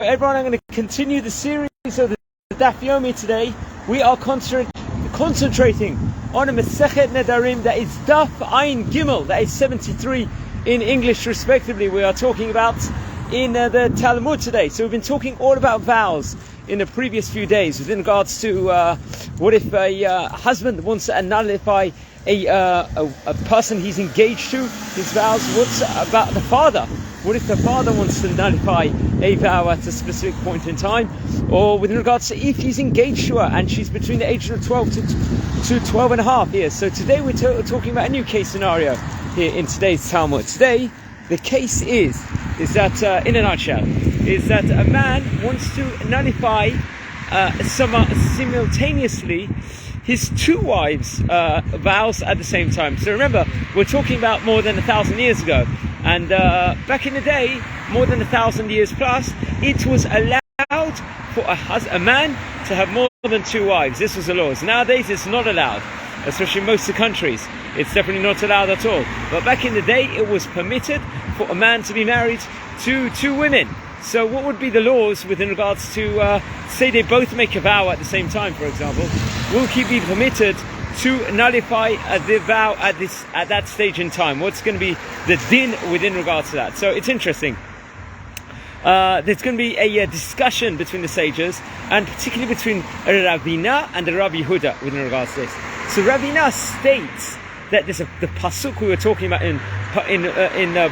Everyone, I'm going to continue the series of the Daf Yomi today. We are concentrating on a Masechet Nedarim that is Daf Ayin Gimel, that is 73 in English respectively. We are talking about in the Talmud today. So we've been talking all about vows in the previous few days with regards to what if a husband wants to nullify a person he's engaged to, his vows. What's about the father? What if the father wants to nullify a vow at a specific point in time? Or with regards to if he's engaged to her and she's between the age of 12 to 12 and a half years. So today we're talking about a new case scenario here in today's Talmud. Today, the case is that, in a nutshell, is that a man wants to nullify simultaneously his two wives' vows at the same time. So remember, we're talking about more than 1,000 years ago. And back in the day, more than 1,000 years plus, it was allowed for a man to have more than two wives. This was the laws. Nowadays, it's not allowed, especially in most of the countries. It's definitely not allowed at all. But back in the day, it was permitted for a man to be married to two women. So what would be the laws with regards to, say they both make a vow at the same time, for example? Will he be permitted to nullify the vow at that stage in time? What's going to be the din within regards to that? So it's interesting. There's going to be a discussion between the sages, and particularly between Ravina and Rabbi Yehuda within regards to this. So Ravina states that there's the pasuk we were talking about in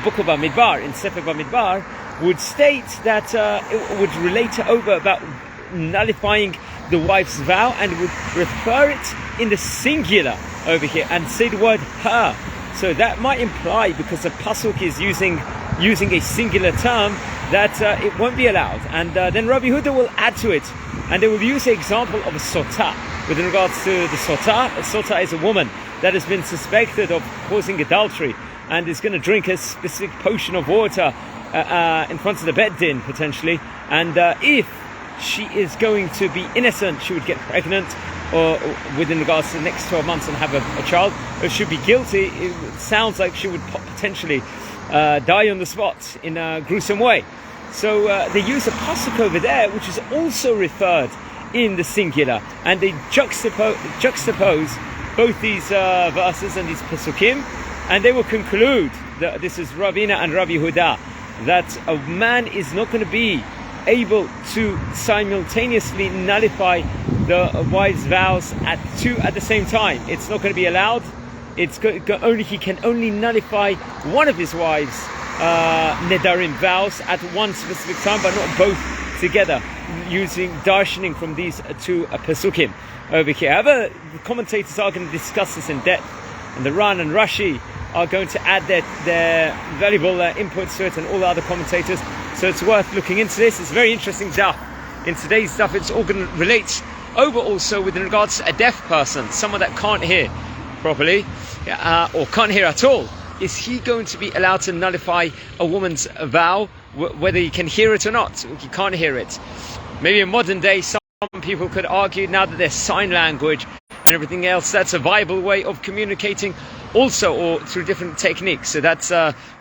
Book of Bamidbar, in Sefer Bamidbar, would state that it would relate over about nullifying the wife's vow, and would refer it in the singular over here and say the word her. So that might imply, because the pasuk is using a singular term, that it won't be allowed. And then Rabbi Yehuda will add to it, and they will use the example of a sotah with regards to the sotah. A sotah is a woman that has been suspected of causing adultery and is going to drink a specific potion of water in front of the bed din potentially, and if she is going to be innocent, she would get pregnant, or within regards to the next 12 months and have a child. If she would be guilty, it sounds like she would potentially die on the spot in a gruesome way. So they use a pasuk over there, which is also referred in the singular, and they juxtapose both these verses and these pasukim, and they will conclude that this is Ravina and Rabbi Yehuda, that a man is not going to be able to simultaneously nullify the wife's vows at the same time. It's not going to be allowed. He can only nullify one of his wives' Nedarim vows at one specific time, but not both together, using darshaning from these two pasukim over here. However, the commentators are going to discuss this in depth, and the Ran and Rashi are going to add their valuable inputs to it, and all the other commentators. So it's worth looking into this. It's very interesting stuff. In today's stuff, it's all going to relate over also with regards to a deaf person, someone that can't hear properly, or can't hear at all. Is he going to be allowed to nullify a woman's vow, whether he can hear it or not? He can't hear it. Maybe in modern day, some people could argue, now that there's sign language and everything else, that's a viable way of communicating also, or through different techniques. So that's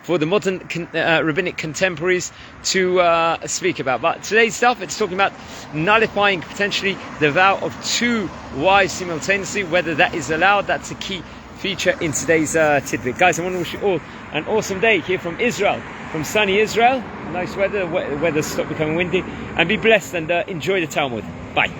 for the modern rabbinic contemporaries to speak about. But today's stuff, it's talking about nullifying potentially the vow of two wives simultaneously, whether that is allowed. That's a key feature in today's tidbit. Guys, I want to wish you all an awesome day here from Israel, from sunny Israel. Nice weather, the weather's stopped becoming windy, and be blessed and enjoy the Talmud. Bye.